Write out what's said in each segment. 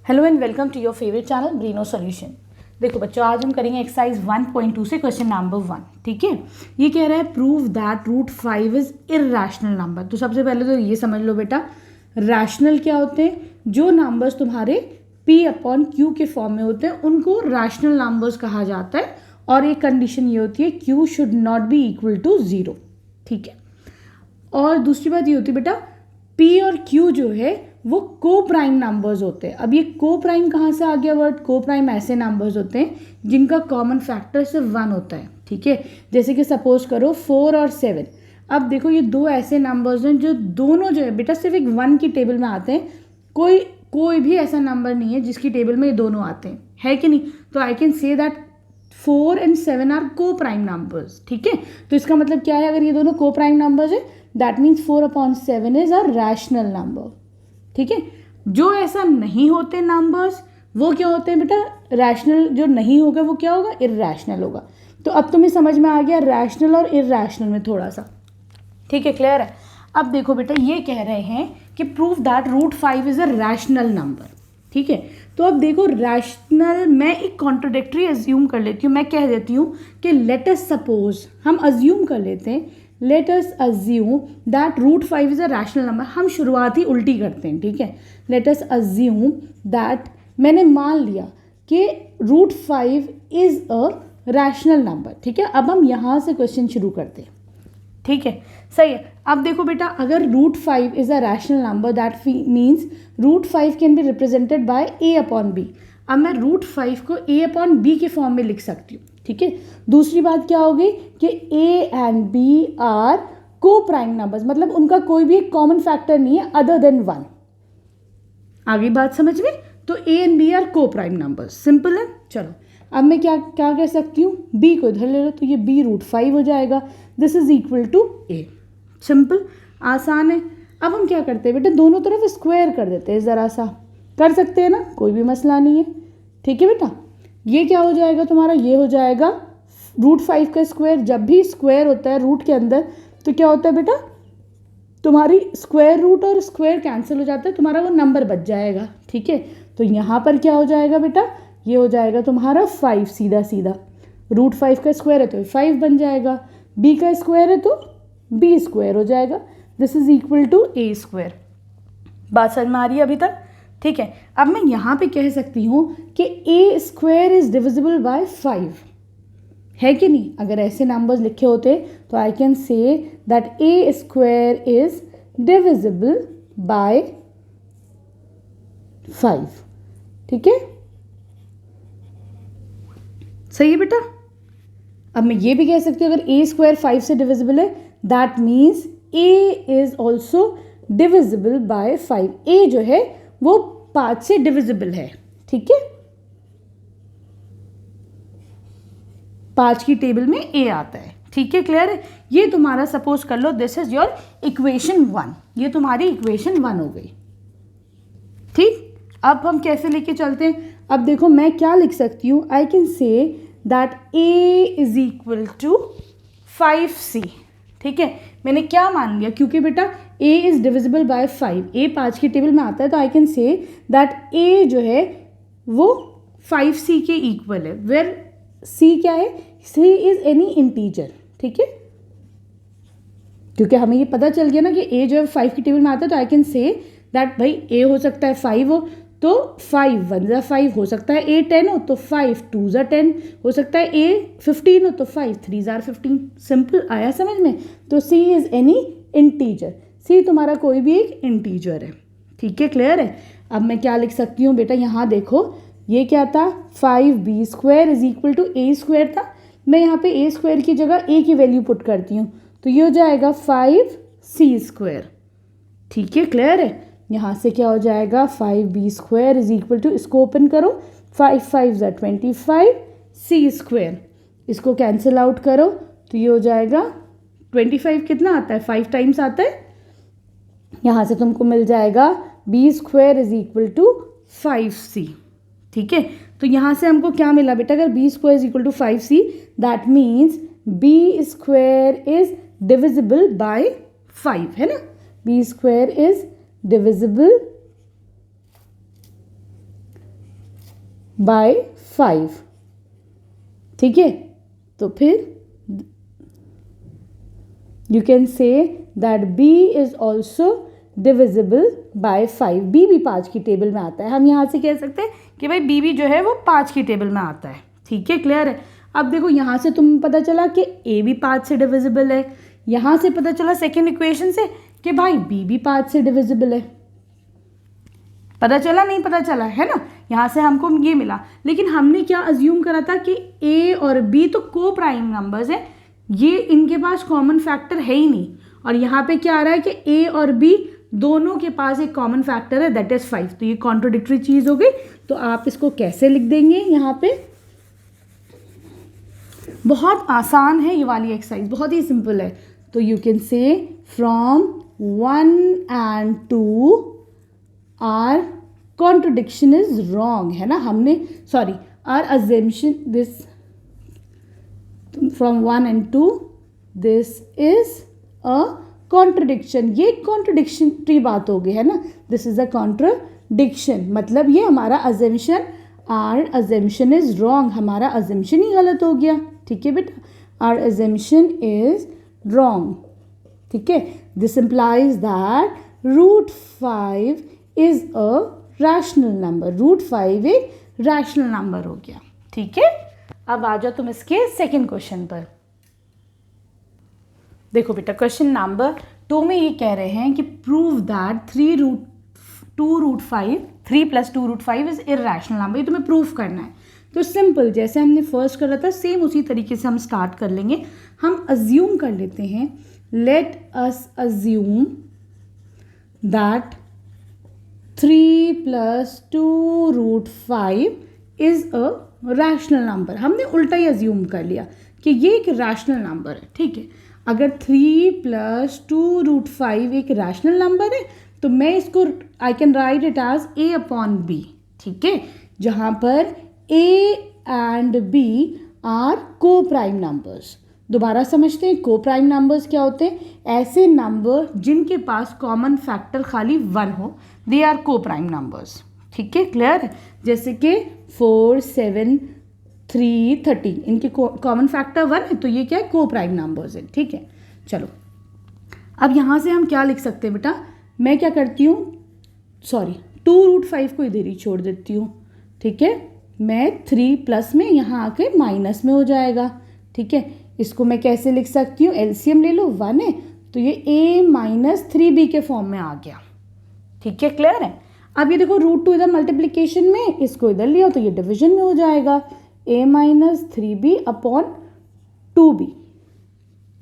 Hello and welcome to your favourite channel Breno solution. देखो बच्चों, आज हम करेंगे एक्सरसाइज 1.2 से क्वेश्चन नंबर 1। ठीक है, ये कह रहा है prove that root 5 is irrational number. तो सबसे पहले तो ये समझ लो बेटा, रैशनल क्या होते हैं? जो नंबर्स तुम्हारे P/Q के फॉर्म में होते हैं उनको रैशनल नंबर्स कहा जाता है। और एक कंडीशन ये होती है Q should not be equal to 0। ठीक है, और दूसरी बात ये होती है बेटा, P और Q जो है वो को प्राइम नंबर्स होते हैं। अब ये को प्राइम कहाँ से आ गया वर्ड? को प्राइम ऐसे नंबर्स होते हैं जिनका कॉमन फैक्टर सिर्फ 1 होता है। ठीक है, जैसे कि सपोज करो 4 और 7। अब देखो ये दो ऐसे नंबर्स हैं जो दोनों जो है बेटा सिर्फ एक 1 की टेबल में आते हैं। कोई भी ऐसा नंबर नहीं है जिसकी टेबल में ये दोनों आते हैं, है कि नहीं? तो I can say that 4 and 7 are coprime numbers. ठीक है, तो इसका मतलब क्या है? अगर ये दोनों को प्राइम नंबर्स है that means 4/7 is a rational number. ठीक है, जो ऐसा नहीं होते नंबर्स वो क्या होते हैं बेटा? रैशनल जो नहीं होगा वो क्या होगा? इर्रेशनल होगा। तो अब तुम्हें समझ में आ गया रैशनल और इर्रेशनल में थोड़ा सा। ठीक है, क्लियर है? अब देखो बेटा, ये कह रहे हैं कि prove that root 5 is a rational number. ठीक है, तो अब देखो रैशनल, मैं एक कॉन्ट्रोडिक्टरी अज्यूम कर लेती हूँ। मैं कह देती हूँ कि लेट अस सपोज, हम अज्यूम कर लेते हैं, let us assume that root 5 is a rational number. हम शुरुआत ही उल्टी करते हैं। ठीक है, लेट अस अज्यूम दैट, मैंने मान लिया कि root 5 is a rational number. ठीक है, अब हम यहाँ से क्वेश्चन शुरू करते हैं। ठीक है, सही है। अब देखो बेटा, अगर root 5 is a rational number that means root 5 can be represented by A/B। अब मैं रूट 5 को A/B के फॉर्म में लिख सकती हूँ। ठीक है, दूसरी बात क्या होगी कि A and B are coprime numbers, मतलब उनका कोई भी कॉमन फैक्टर नहीं है अदर देन 1। आगे बात समझ में? तो A and B are coprime numbers, simple है। चलो, अब मैं क्या क्या कह सकती हूँ? B को इधर ले लो तो ये B रूट 5 हो जाएगा। This is equal to A। Simple, आसान है। अब हम क्या करते हैं बेटा, दोनों तरफ स्क्वायर कर देते हैं। ज़रा सा कर सकते हैं ना, कोई भी मसला नहीं है। ठीक है बेटा, ये क्या हो जाएगा तुम्हारा? ये हो जाएगा रूट 5 का स्क्वायर। जब भी स्क्वायर होता है रूट के अंदर तो क्या होता है बेटा, तुम्हारी स्क्वायर रूट और स्क्वायर कैंसिल हो जाता है, तुम्हारा वो नंबर बच जाएगा। ठीक है, तो यहाँ पर क्या हो जाएगा बेटा? ये हो जाएगा तुम्हारा 5, सीधा सीधा। रूट 5 का स्क्वायर है तो 5 बन जाएगा, बी का स्क्वायर है तो बी स्क्वायर हो जाएगा। This is equal to A square. बात समझ में आ रही है अभी तक? ठीक है, अब मैं यहाँ पे कह सकती हूँ कि A square is divisible by 5, है कि नहीं? अगर ऐसे नंबर्स लिखे होते तो I can say that A square is divisible by 5। ठीक है, सही है बेटा। अब मैं ये भी कह सकती हूँ अगर A स्क्वायर 5 से डिविजिबल है that means A is also divisible by 5। A जो है वो 5 से डिविजिबल है। ठीक है, 5 की टेबल में A आता है। ठीक है, क्लियर है? ये तुम्हारा सपोज कर लो दिस इज योर इक्वेशन 1। ये तुम्हारी इक्वेशन 1 हो गई। ठीक, अब हम कैसे लेके चलते हैं? अब देखो मैं क्या लिख सकती हूँ, I can say that A is equal to 5C। ठीक है, मैंने क्या मान लिया? क्योंकि बेटा A is divisible by 5, A 5 की टेबल में आता है, तो I can say that A जो है वो 5C के इक्वल है। वेयर C क्या है? C is any integer. ठीक है, क्योंकि हमें ये पता चल गया ना कि A जो है 5 की टेबल में आता है, तो आई कैन से दैट भाई A हो सकता है 5 हो तो 5 1 ज़ा 5 हो सकता है, A 10 हो तो 5 2 ज़ा 10 हो सकता है, A 15 हो तो 5 3 ज़ा 15। सिंपल, आया समझ में? तो C is any integer. C तुम्हारा कोई भी एक इंटीजर है। ठीक है, क्लियर है? अब मैं क्या लिख सकती हूँ बेटा, यहाँ देखो ये क्या था? 5B square is equal to A square था। मैं यहाँ पे A स्क्वायर की जगह A की वैल्यू पुट करती हूँ तो ये हो जाएगा 5C स्क्वायर। ठीक है, क्लियर है? यहाँ से क्या हो जाएगा? 5B square is equal to, इसको ओपन करो, 5 5 ज़ा 25, C स्क्वायर, इसको कैंसिल आउट करो तो ये हो जाएगा 25 कितना आता है? 5 टाइम्स आता है। यहाँ से तुमको मिल जाएगा B square is equal to 5C। ठीक है, तो यहाँ से हमको क्या मिला बेटा? अगर B square is equal to 5C that means B square is divisible by 5, है ना? B square is divisible by 5, ठीक है। तो फिर you can say that b is also divisible by 5। b भी 5 की टेबल में आता है। हम यहाँ से कह सकते हैं कि भाई b भी जो है वो 5 की टेबल में आता है, ठीक है, क्लियर है। अब देखो यहाँ से तुम्हें पता चला कि a भी 5 से डिविजिबल है, यहाँ से पता चला सेकेंड इक्वेशन से कि भाई b भी 5 से डिविजिबल है। पता चला नहीं पता चला, है ना। यहाँ से हमको ये मिला, लेकिन हमने क्या अज्यूम करा था कि a और b तो को प्राइम नंबर्स है, ये इनके पास कॉमन फैक्टर है ही नहीं। और यहाँ पे क्या आ रहा है कि a और b दोनों के पास एक कॉमन फैक्टर है, दैट इज 5। तो ये कॉन्ट्रोडिक्टरी चीज़ हो गई। तो आप इसको कैसे लिख देंगे यहाँ पे? बहुत आसान है ये वाली एक्सरसाइज, बहुत ही सिंपल है। तो you can say from 1 and 2 our contradiction is wrong, है ना। हमने सॉरी आर अजम्पशन दिस फ्रॉम 1 and 2 this is a contradiction. ये कॉन्ट्रडिक्शनरी बात हो गई, है ना। दिस इज अ कॉन्ट्रडिक्शन, मतलब ये हमारा assumption, our assumption is wrong, हमारा अजम्पशन ही गलत हो गया, ठीक है बेटा। आर अजम्पशन इज रॉन्ग, ठीक है। This implies that √5 is a rational number. √5 एक रैशनल नंबर हो गया, ठीक है। अब आ जाओ तुम इसके सेकेंड क्वेश्चन पर। देखो बेटा क्वेश्चन नंबर 2 में ये कह रहे हैं कि prove that 3 + 2√5 is irrational number. ये तुम्हें प्रूफ करना है। तो सिंपल, जैसे हमने फर्स्ट करा था सेम उसी तरीके से हम स्टार्ट कर लेंगे। हम अज्यूम कर लेते हैं, let us assume that 3 + 2√5 is a rational number. हमने उल्टा ही अज्यूम कर लिया कि ये एक रैशनल नंबर है, ठीक है। अगर 3 + 2√5 एक रैशनल नंबर है तो मैं इसको I can write it as a/b, ठीक है, जहाँ पर a and b are coprime numbers. दोबारा समझते हैं, को प्राइम नंबर्स क्या होते हैं? ऐसे नंबर जिनके पास कॉमन फैक्टर खाली 1 हो, they are coprime numbers, ठीक है, क्लियर है। जैसे कि 4, 7, 3, 30 इनके कॉमन फैक्टर 1 है, तो ये क्या है? को प्राइम नंबर्स है, ठीक है। चलो अब यहाँ से हम क्या लिख सकते हैं बेटा? मैं क्या करती हूँ, सॉरी 2√5 को इधर ही छोड़ देती हूँ, ठीक है। मैं 3 प्लस में यहाँ आके माइनस में हो जाएगा, ठीक है। इसको मैं कैसे लिख सकती हूँ? एलसीएम ले लो, 1 है तो ये a - 3b के फॉर्म में आ गया, ठीक है, क्लियर है। अब ये देखो √2 इधर मल्टीप्लिकेशन में, इसको इधर लिया तो ये डिवीजन में हो जाएगा, a - 3b अपॉन 2b,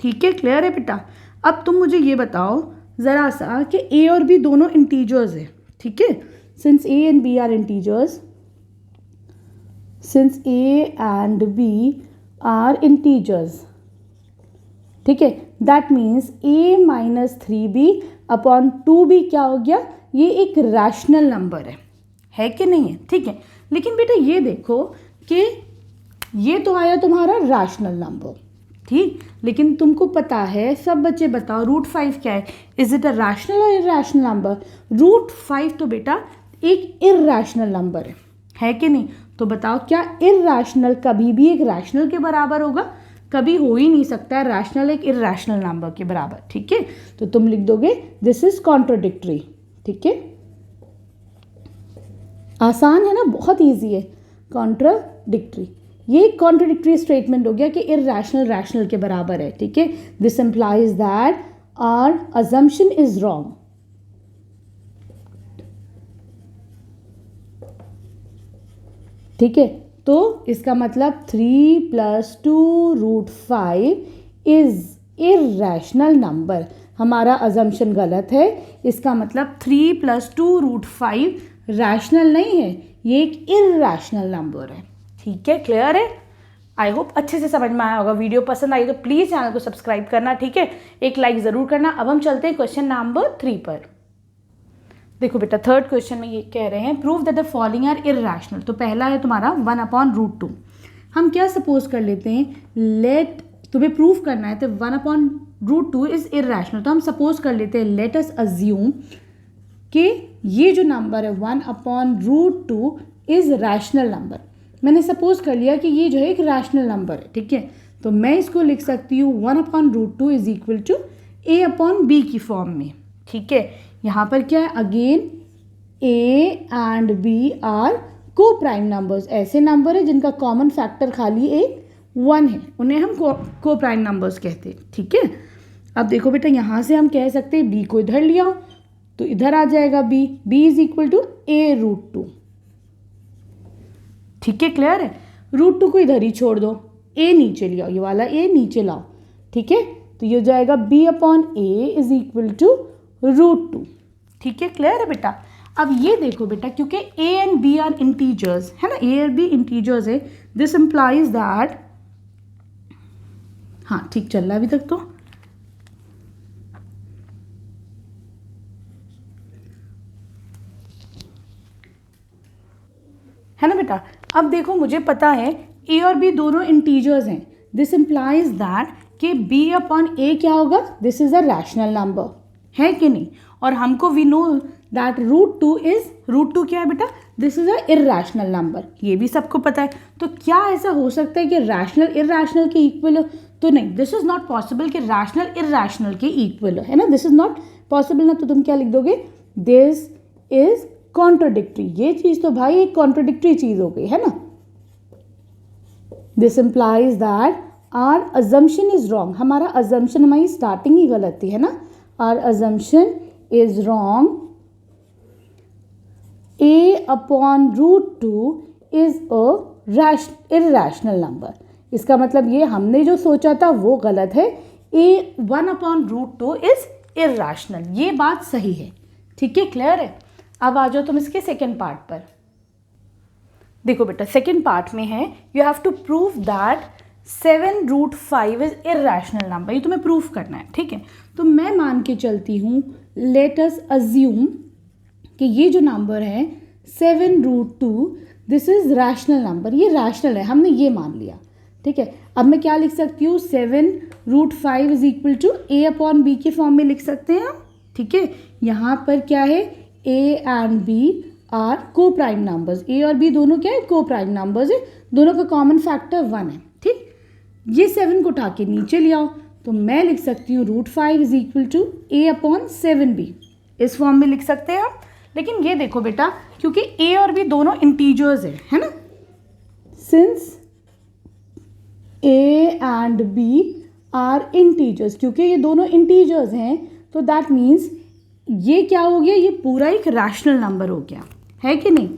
ठीक है, क्लियर है बेटा। अब तुम मुझे ये बताओ ज़रा सा कि a और b दोनों इंटीजर्स है, ठीक है। Since a and b are integers, since a and b are integers, ठीक है, that means a - 3b upon 2b क्या हो गया? ये एक रैशनल नंबर है कि नहीं है? ठीक है। लेकिन बेटा ये देखो कि ये तो आया तुम्हारा रैशनल नंबर, ठीक, लेकिन तुमको पता है, सब बच्चे बताओ √5 क्या है? इज इट अ रैशनल और इरैशनल नंबर? √5 तो बेटा एक इरैशनल नंबर है कि नहीं? तो बताओ क्या इरैशनल कभी भी एक रैशनल के बराबर होगा? कभी हो ही नहीं सकता है रैशनल एक इरैशनल नंबर के बराबर, ठीक है। तो तुम लिख दोगे दिस इज कॉन्ट्रोडिक्टरी, ठीक है। आसान है ना, बहुत इजी है। कॉन्ट्राडिक्टरी, ये कॉन्ट्राडिक्टरी स्टेटमेंट हो गया कि इरैशनल रैशनल के बराबर है, ठीक है। This implies that our assumption is wrong, ठीक है। तो इसका मतलब 3 + 2√5 इज इरैशनल नंबर। हमारा अजम्पशन गलत है, इसका मतलब 3 + 2√5 रैशनल नहीं है, ये एक इरैशनल नंबर है, ठीक है, क्लियर है। आई होप अच्छे से समझ में आया होगा। वीडियो पसंद आई तो प्लीज़ चैनल को सब्सक्राइब करना, ठीक है, एक लाइक ज़रूर करना। अब हम चलते हैं क्वेश्चन नंबर 3 पर। देखो बेटा थर्ड क्वेश्चन में ये कह रहे हैं prove that the following are irrational. तो पहला है तुम्हारा 1/√2। हम क्या सपोज कर लेते हैं, लेट, तुम्हें प्रूव करना है तो 1/√2 इज इरैशनल। तो हम सपोज कर लेते हैं, लेट अस अज्यूम कि ये जो नंबर है 1/√2 इज रैशनल नंबर। मैंने सपोज कर लिया कि ये जो है एक रैशनल नंबर है, ठीक है, तो मैं इसको लिख सकती हूँ 1/√2 इज इक्वल टू a/b की फॉर्म में, ठीक है। यहाँ पर क्या है, again a and b are coprime numbers, ऐसे नंबर है जिनका कॉमन फैक्टर खाली एक 1 है, उन्हें हम को प्राइम नंबर्स कहते हैं, ठीक है। अब देखो बेटा, यहाँ से हम कह सकते हैं b को इधर लिया तो इधर आ जाएगा b is equal to a√2, ठीक है, क्लियर है। √2 को इधर ही छोड़ दो, a नीचे ले आओ, ये वाला a नीचे लाओ, ठीक है, तो ये हो जाएगा b/a इज इक्वल टू √2, ठीक है, क्लियर है बेटा। अब ये देखो बेटा, क्योंकि a and b are integers है ना, a और b इंटीजर्स है, दिस इंप्लाइज दैट, हाँ ठीक चल रहा है अभी तक तो, है ना बेटा। अब देखो मुझे पता है a और b दोनों इंटीजर्स हैं, दिस इंप्लाइज दैट कि b/a क्या होगा, this is a rational number, है कि नहीं। और हमको वी नो दैट √2 क्या है बेटा, this is a irrational number, ये भी सबको पता है। तो क्या ऐसा हो सकता है कि रैशनल इरैशनल के इक्वल हो, तो नहीं, दिस इज नॉट पॉसिबल कि रैशनल इरैशनल के इक्वल हो, है ना, दिस इज नॉट पॉसिबल ना, तो तुम क्या लिख दोगे, दिस इज कॉन्ट्रोडिक्टरी, ये चीज तो भाई एक कॉन्ट्रोडिक्टरी चीज हो गई, है ना। This implies that our assumption is wrong, हमारा अजम्पशन, हमारी स्टार्टिंग ही गलत थी, है ना, our assumption is wrong, a/√2 is a irrational number. इसका मतलब ये हमने जो सोचा था वो गलत है, a1/√2 इज इरैशनल, ये बात सही है, ठीक है, क्लियर है। अब आ जाओ तुम इसके सेकेंड पार्ट पर। देखो बेटा, सेकेंड पार्ट में है you have to prove that 7√5 is irrational number, ये तुम्हें प्रूफ करना है, ठीक है। तो मैं मान के चलती हूँ, लेट अस अज्यूम कि ये जो नंबर है 7√2 दिस इज रैशनल नंबर, ये रैशनल है, हमने ये मान लिया, ठीक है। अब मैं क्या लिख सकती हूँ, 7√5 इज इक्वल टू a/b के फॉर्म में लिख सकते हैं हम, ठीक है। यहाँ पर क्या है, a and b are coprime numbers, a और b दोनों क्या है, को प्राइम नंबर्स है, दोनों का कॉमन फैक्टर 1 है, ठीक। ये 7 को उठा के नीचे ले आओ, तो मैं लिख सकती हूँ √5 इज इक्वल टू a/7b, इस फॉर्म में लिख सकते हैं आप। लेकिन ये देखो बेटा, क्योंकि a और b दोनों इंटीजर्स है ना, since a and b are integers, क्योंकि ये दोनों इंटीजर्स हैं, तो दैट मीन्स ये क्या हो गया, ये पूरा एक रैशनल नंबर हो गया, है कि नहीं।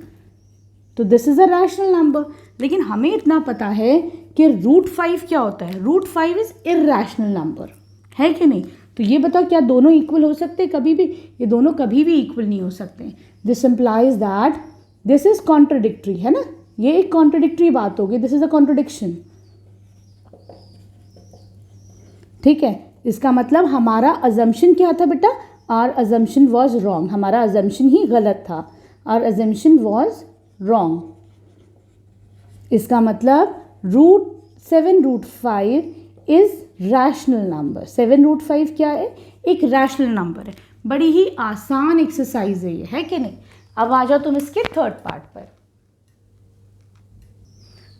तो this is a rational number, लेकिन हमें इतना पता है कि √5 क्या होता है, √5 इज इरैशनल नंबर, है कि नहीं। तो ये बताओ, क्या दोनों इक्वल हो सकते हैं कभी भी, ये दोनों कभी भी इक्वल नहीं हो सकते। This implies that this is contradictory, है ना, ये एक कॉन्ट्रोडिक्टरी बात होगी, दिस इज अ कॉन्ट्रोडिक्शन, ठीक है। इसका मतलब हमारा अजम्पशन क्या था बेटा, आर अजम्पशन वॉज रॉन्ग, हमारा अजम्पशन ही गलत था, आर अजम्पशन वॉज रॉन्ग। इसका मतलब 7√5 इज रैशनल नंबर, 7√5 क्या है, एक रैशनल नंबर है। बड़ी ही आसान एक्सरसाइज है ये, है कि नहीं। अब आ जाओ तुम इसके थर्ड पार्ट पर।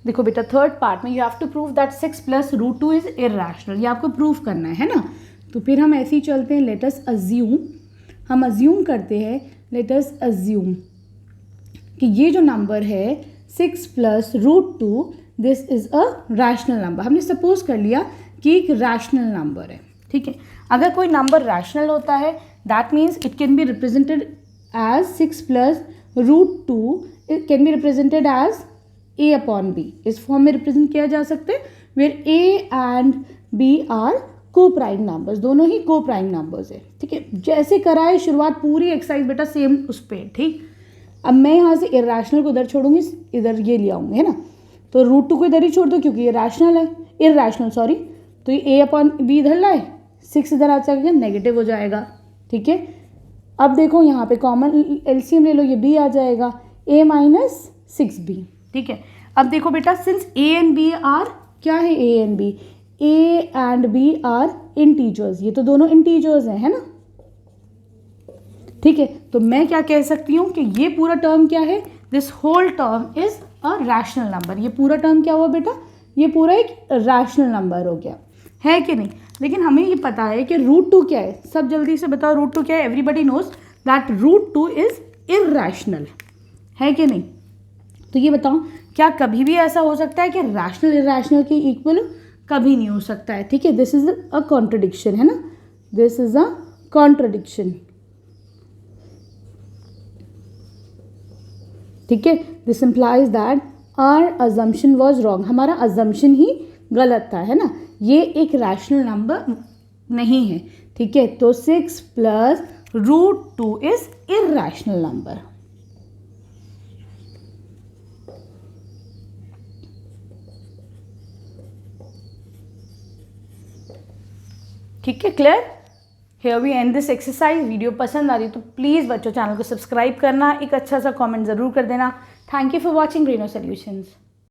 देखो बेटा, थर्ड पार्ट में you have to prove that 6 + √2 is irrational, ये आपको प्रूव करना है ना। तो फिर हम ऐसे ही चलते हैं, लेट अस अज्यूम, हम अज्यूम करते हैं, लेट अस अज्यूम कि ये जो नंबर है 6 + √2 this is a rational number. हमने सपोज कर लिया कि एक रैशनल नंबर है, ठीक है। अगर कोई नंबर रैशनल होता है that means it can be represented as 6 + √2 it can be represented as a/b, इस फॉर्म में रिप्रेजेंट किया जा सकता है, where a and b are coprime numbers, दोनों ही को प्राइम नंबर्स है, ठीक है। जैसे कराए शुरुआत पूरी एक्सरसाइज बेटा सेम उस पर, ठीक। अब मैं यहाँ से इरैशनल को इधर छोड़ूंगी, इधर ये ले आऊँगी, है ना, तो √2 को इधर ही छोड़ दो क्योंकि ये रैशनल है, इरैशनल सॉरी, तो ये a/b इधर लाए, 6 इधर आ जाएगा, नेगेटिव हो जाएगा, ठीक है। अब देखो यहाँ पे कॉमन एलसीएम ले लो, ये b आ जाएगा, a - 6b, ठीक है। अब देखो बेटा, since a and b are क्या है, a and b are integers, ये तो दोनों इंटीजर्स हैं, है ना, ठीक है। तो मैं क्या कह सकती हूँ कि ये पूरा टर्म क्या है, this whole term is a rational number. ये पूरा टर्म क्या हुआ बेटा, ये पूरा एक रैशनल नंबर हो गया, है कि नहीं। लेकिन हमें ये पता है कि रूट टू क्या है, सब जल्दी से बताओ रूट टू क्या है। Everybody knows that root two is irrational, है कि नहीं। तो ये बताओ क्या कभी भी ऐसा हो सकता है कि रैशनल इररैशनल के इक्वल, कभी नहीं हो सकता है, ठीक है। दिस इज अ कॉन्ट्रडिक्शन, है ना, दिस इज अ कॉन्ट्रडिक्शन, ठीक है। This implies that our assumption was wrong, हमारा अजम्पशन ही गलत था, है ना, ये एक रैशनल नंबर नहीं है, ठीक है। तो 6 plus root 2 is irrational number. ठीक है, clear. Here we end this exercise. Video पसंद आ रही तो प्लीज़ बच्चों चैनल को सब्सक्राइब करना, एक अच्छा सा कमेंट ज़रूर कर देना। Thank you for watching Breno solutions.